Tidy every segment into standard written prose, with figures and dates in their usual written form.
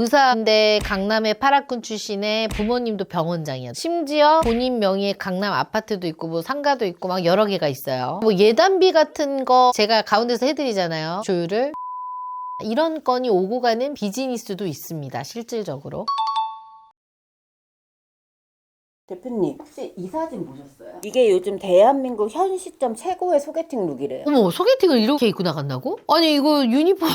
의사인데 강남의 파라군 출신의 부모님도 병원장이야. 심지어 본인 명의의 강남 아파트도 있고 뭐 상가도 있고 막 여러 개가 있어요. 뭐 예단비 같은 거 제가 가운데서 해드리잖아요. 조율을. 이런 건이 오고 가는 비즈니스도 있습니다. 실질적으로. 대표님 혹시 이 사진 보셨어요? 이게 요즘 대한민국 현 시점 최고의 소개팅 룩이래요. 어머, 소개팅을 이렇게 입고 나간다고? 아니 이거 유니폼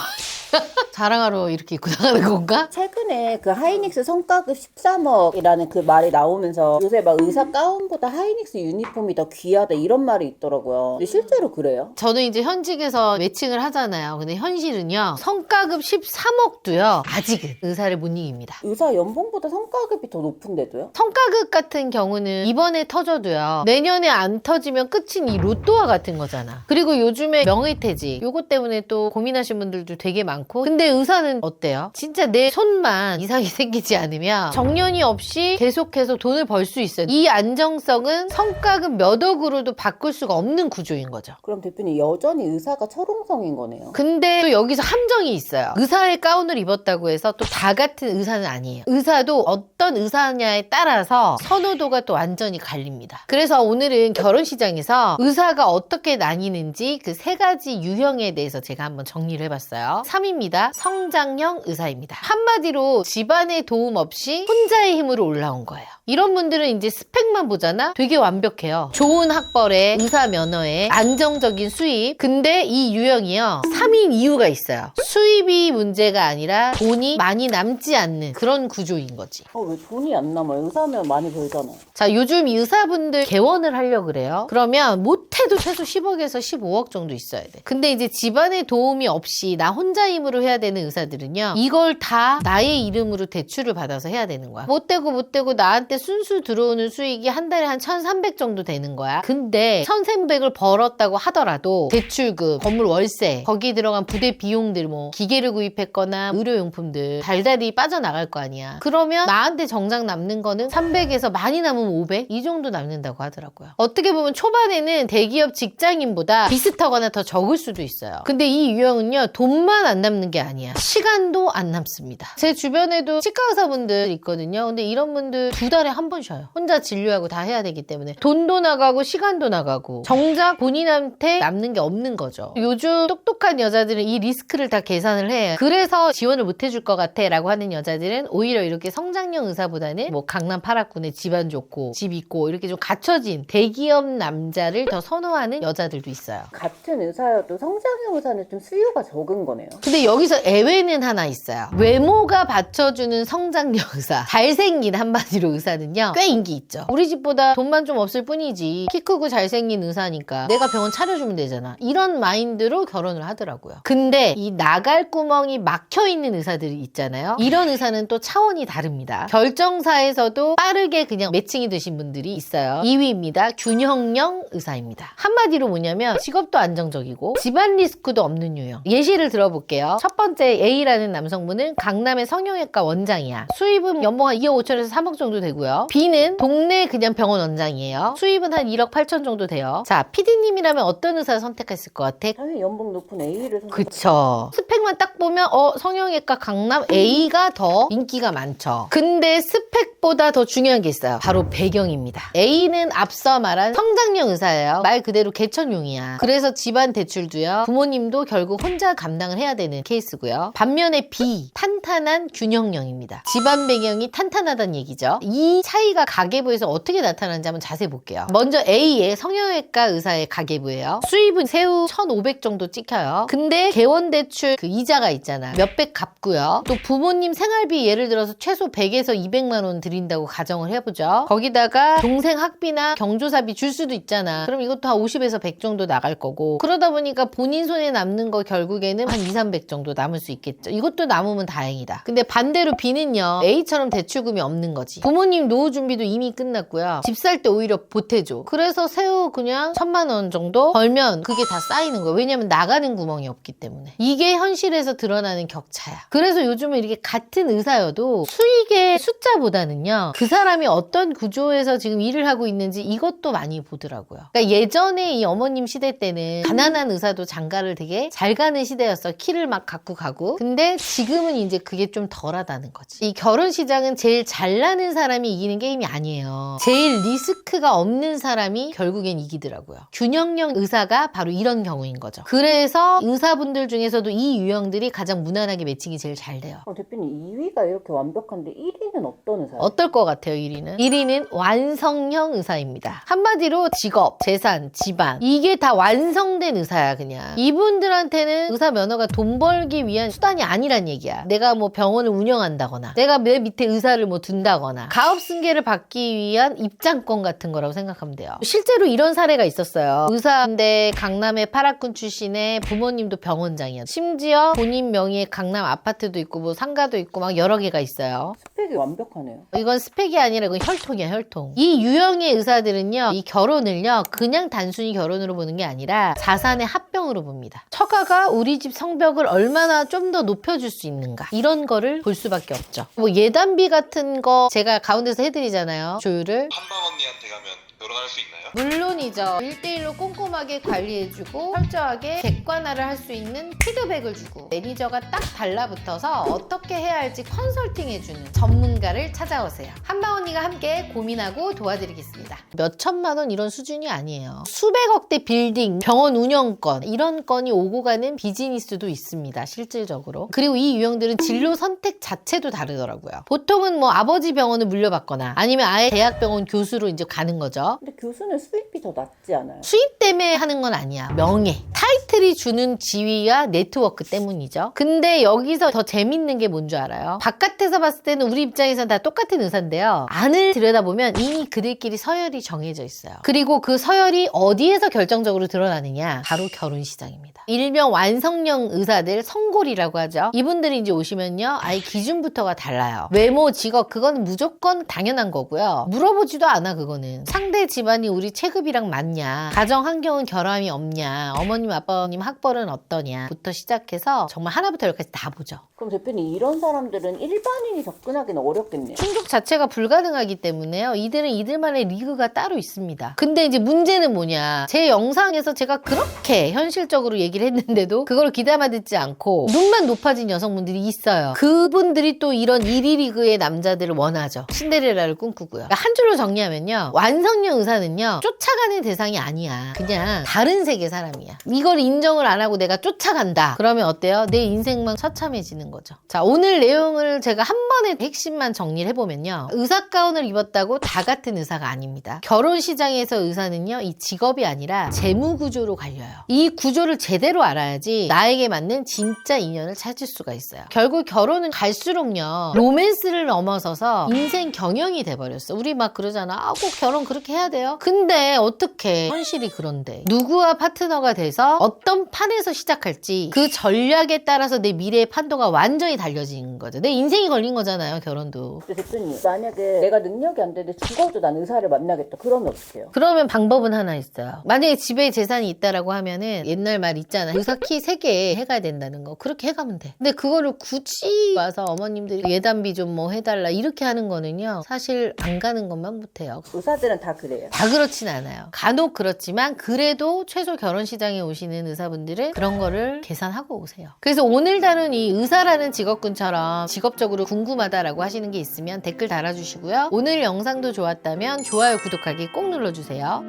자랑하러 이렇게 입고 나가는 건가? 최근에 그 하이닉스 성과급 13억이라는 그 말이 나오면서 요새 막 의사 가운보다 하이닉스 유니폼이 더 귀하다 이런 말이 있더라고요. 근데 실제로 그래요? 저는 이제 현직에서 매칭을 하잖아요. 근데 현실은요, 성과급 13억도요 아직은 의사를 못 이깁니다. 의사 연봉보다 성과급이 더 높은데도요? 성과급 같은 경우는 이번에 터져도요, 내년에 안 터지면 끝인 이 로또와 같은 거잖아. 그리고 요즘에 명의퇴직 요거 때문에 또 고민하신 분들도 되게 많고. 근데 의사는 어때요? 진짜 내 손만 이상이 생기지 않으면 정년이 없이 계속해서 돈을 벌 수 있어요. 이 안정성은 성과급 몇 억으로도 바꿀 수가 없는 구조인 거죠. 그럼 대표님 여전히 의사가 철옹성인 거네요. 근데 또 여기서 함정이 있어요. 의사의 가운을 입었다고 해서 또 다 같은 의사는 아니에요. 의사도 어떤 의사냐에 따라서 선호도가 또 완전히 갈립니다. 그래서 오늘은 결혼시장에서 의사가 어떻게 나뉘는지 그 세 가지 유형에 대해서 제가 한번 정리를 해봤어요. 3입니다. 성장형 의사입니다. 한마디로 집안의 도움 없이 혼자의 힘으로 올라온 거예요. 이런 분들은 이제 스펙만 보잖아? 되게 완벽해요. 좋은 학벌에, 의사 면허에, 안정적인 수입. 근데 이 유형이요, 3인 이유가 있어요. 수입이 문제가 아니라 돈이 많이 남지 않는 그런 구조인 거지. 왜 돈이 안 남아요? 의사면 많이 벌잖아요. 자, 요즘 이 의사분들 개원을 하려고 그래요. 그러면 못해도 최소 10억에서 15억 정도 있어야 돼. 근데 이제 집안의 도움이 없이 나 혼자 힘으로 해야 되는 의사들은요, 이걸 다 나의 이름으로 대출을 받아서 해야 되는 거야. 못 되고 나한테 순수 들어오는 수익이 한 달에 한 1,300 정도 되는 거야. 근데 1,300을 벌었다고 하더라도 대출금, 건물 월세, 거기 들어간 부대 비용들, 뭐 기계를 구입했거나 의료용품들 달달이 빠져나갈 거 아니야. 그러면 나한테 정작 남는 거는 300에서 많이 남으면 500? 이 정도 남는다고 하더라고요. 어떻게 보면 초반에는 대기업 직장인보다 비슷하거나 더 적을 수도 있어요. 근데 이 유형은요, 돈만 안 남는 게 아니야. 시간도 안 남습니다. 제 주변에도 치과 의사분들 있거든요. 근데 이런 분들 2달에 한 번 쉬어요. 혼자 진료하고 다 해야 되기 때문에 돈도 나가고 시간도 나가고 정작 본인한테 남는 게 없는 거죠. 요즘 똑똑한 여자들은 이 리스크를 다 계산을 해요. 그래서 지원을 못 해줄 것 같아 라고 하는 여자들은 오히려 이렇게 성장형 의사보다는 뭐 강남 파라군에 집안 좋고 집 있고 이렇게 좀 갖춰진 대기업 남자를 더 선호하는 여자들도 있어요. 같은 의사여도 성장형 의사는 좀 수요가 적은 거네요. 근데 여기서 예외는 하나 있어요. 외모가 받쳐주는 성장형 의사, 잘생긴 한마디로 의사는요, 꽤 인기 있죠. 우리 집보다 돈만 좀 없을 뿐이지 키 크고 잘생긴 의사니까 내가 병원 차려주면 되잖아. 이런 마인드로 결혼을 하더라고요. 근데 이 나갈 구멍이 막혀있는 의사들이 있잖아요. 이런 의사는 또 차원이 다릅니다. 결정사에서도 빠르게 그냥 매칭이 되신 분들이 있어요. 2위입니다. 균형형 의사입니다. 한마디로 뭐냐면 직업도 안정적이고 집안 리스크도 없는 유형. 예시를 들어볼게요. 첫 번째 A라는 남성분은 강남의 성형외과 원장이야. 수입은 연봉 한 2억 5천에서 3억 정도 되고요. B는 동네 그냥 병원 원장이에요. 수입은 한 1억 8천 정도 돼요. 자, PD님이라면 어떤 의사를 선택했을 것 같아? 당연히 연봉 높은 A를 그쵸. 스펙만 딱 보면 성형외과 강남 A가 더 인기가 많죠. 근데 스펙보다 더 중요한 게 있어요. 바로 배경입니다. A는 앞서 말한 성장형 의사예요. 말 그대로 개천용이야. 그래서 집안 대출도요, 부모님도 결국 혼자 감당을 해야 되는 케이스고요. 반면에 B, 탄탄한 균형형입니다. 집안 배경이 탄탄하다는 얘기죠. 이 차이가 가계부에서 어떻게 나타나는지 한번 자세히 볼게요. 먼저 A의 성형외과 의사의 가계부예요. 수입은 세후 1,500 정도 찍혀요. 근데 개원대출 그 이자가 있잖아. 몇백 갚고요. 또 부모님 생활비 예를 들어서 최소 100에서 200만 원 드린다고 가정을 해보죠. 거기다가 동생 학비나 경조사비 줄 수도 있잖아. 그럼 이것도 한 50에서 100 정도 나갈 거고, 그러다 보니까 본인 손에 남는 거 결국에는 한 2, 300 정도 남을 수 있겠죠. 이것도 남으면 다행이다. 근데 반대로 B는요, A처럼 대출금이 없는 거지. 부모님 노후 준비도 이미 끝났고요. 집 살 때 오히려 보태줘. 그래서 세후 그냥 1,000만 원 정도 벌면 그게 다 쌓이는 거예요. 왜냐면 나가는 구멍이 없기 때문에. 이게 현실에서 드러나는 격차야. 그래서 요즘은 이렇게 같은 의사여도 수익의 숫자보다는요, 그 사람이 어떤 구조에서 지금 일을 하고 있는지 이것도 많이 보더라고요. 그러니까 예전에 이 어머님 시대 때는 가난한 의사도 장가를 되게 잘 가는 시대였어. 키를 막 갖고 가고. 근데 지금은 이제 그게 좀 덜하다는 거지. 이 결혼 시장은 제일 잘나는 사람이 이기는 게임이 아니에요. 제일 리스크가 없는 사람이 결국엔 이기더라고요. 균형형 의사가 바로 이런 경우인 거죠. 그래서 의사분들 중에서도 이 유형들이 가장 무난하게 매칭이 제일 잘 돼요. 대표님 2위가 이렇게 완벽한데 1위는 어떤 의사예요? 어떨 것 같아요, 1위는? 1위는 완성형 의사입니다. 한마디로 직업, 재산, 집안 이게 다 완성된 의사야 그냥. 이분들한테는 의사 면허가 돈 벌기 위한 수단이 아니란 얘기야. 내가 뭐 병원을 운영한다거나 내가 내 밑에 의사를 뭐 둔다거나 가업 승계를 받기 위한 입장권 같은 거라고 생각하면 돼요. 실제로 이런 사례가 있었어요. 의사인데 강남의 파라군 출신의 부모님도 병원장이야. 심지어 본인 명의의 강남 아파트도 있고 뭐 상가도 있고 막 여러 개가 있어요. 스펙이 완벽하네요. 이건 스펙이 아니라 이건 혈통이야, 혈통. 이 유형의 의사들은요, 이 결혼을요, 그냥 단순히 결혼으로 보는 게 아니라 자산의 합병으로 봅니다. 처가가 우리 집 성벽을 얼마나 좀 더 높여줄 수 있는가. 이런 거를 볼 수밖에 없죠. 뭐 예단비 같은 거 제가 가운데서 해드리잖아요. 조율을. 한방 언니한테 가면 결혼할 수 있나요? 물론이죠. 1대1로 꼼꼼하게 관리해주고 철저하게 객관화를 할 수 있는 피드백을 주고 매니저가 딱 달라붙어서 어떻게 해야 할지 컨설팅해주는 전문가를 찾아오세요. 한방 언니가 함께 고민하고 도와드리겠습니다. 몇 천만 원 이런 수준이 아니에요. 수백억대 빌딩, 병원 운영권 이런 건이 오고 가는 비즈니스도 있습니다. 실질적으로. 그리고 이 유형들은 진로 선택 자체도 다르더라고요. 보통은 뭐 아버지 병원을 물려받거나 아니면 아예 대학병원 교수로 이제 가는 거죠. 근데 교수는 수입이 더 낮지 않아요? 수입 때문에 하는 건 아니야. 명예. 타이틀이 주는 지위와 네트워크 때문이죠. 근데 여기서 더 재밌는 게 뭔 줄 알아요? 바깥에서 봤을 때는 우리 입장에서는 다 똑같은 의사인데요. 안을 들여다보면 이미 그들끼리 서열이 정해져 있어요. 그리고 그 서열이 어디에서 결정적으로 드러나느냐? 바로 결혼 시장입니다. 일명 완성형 의사들, 성골이라고 하죠. 이분들이 이제 오시면요. 아예 기준부터가 달라요. 외모, 직업, 그건 무조건 당연한 거고요. 물어보지도 않아, 그거는. 상대 집안이 우리 체급이랑 맞냐? 가정 환경은 결함이 없냐? 어머님, 아빠님 학벌은 어떠냐? 부터 시작해서 정말 하나부터 열까지 다 보죠. 그럼 대표님 이런 사람들은 일반인이 접근하기는 어렵겠네요. 충족 자체가 불가능하기 때문에요. 이들은 이들만의 리그가 따로 있습니다. 근데 이제 문제는 뭐냐? 제 영상에서 제가 그렇게 현실적으로 얘기를 했는데도 그걸 귀담아 듣지 않고 눈만 높아진 여성분들이 있어요. 그분들이 또 이런 1위 리그의 남자들을 원하죠. 신데렐라를 꿈꾸고요. 그러니까 한 줄로 정리하면요. 완성형 의사는요. 쫓아가는 대상이 아니야. 그냥 다른 세계 사람이야. 이걸 인정을 안 하고 내가 쫓아간다. 그러면 어때요? 내 인생만 처참해지는 거죠. 자, 오늘 내용을 제가 한 번에 핵심만 정리를 해보면요. 의사 가운을 입었다고 다 같은 의사가 아닙니다. 결혼 시장에서 의사는요. 이 직업이 아니라 재무 구조로 갈려요. 이 구조를 제대로 알아야지 나에게 맞는 진짜 인연을 찾을 수가 있어요. 결국 결혼은 갈수록요. 로맨스를 넘어서서 인생 경영이 돼버렸어. 우리 막 그러잖아. 아, 꼭 결혼 그렇게 해야 돼요? 근데 어떻게 현실이 그런데 누구와 파트너가 돼서 어떤 판에서 시작할지 그 전략에 따라서 내 미래의 판도가 완전히 달려진 거죠. 내 인생이 걸린 거잖아요, 결혼도. 근데 대표님 만약에 내가 능력이 안 되는데 죽어도 난 의사를 만나겠다. 그러면 어떡해요? 그러면 방법은 하나 있어요. 만약에 집에 재산이 있다라고 하면은 옛날 말 있잖아. 의사 키 3개 해가야 된다는 거. 그렇게 해가면 돼. 근데 그거를 굳이 와서 어머님들이 예단비 좀 뭐 해달라 이렇게 하는 거는요. 사실 안 가는 것만 못해요. 의사들은 다 그래요. 다 그렇진 않아요. 간혹 그렇지만 그래도 최소 결혼 시장에 오시는 의사분들은 그런 거를 계산하고 오세요. 그래서 오늘 다룬 이 의사라는 직업군처럼 직업적으로 궁금하다라고 하시는 게 있으면 댓글 달아주시고요. 오늘 영상도 좋았다면 좋아요, 구독하기 꼭 눌러주세요.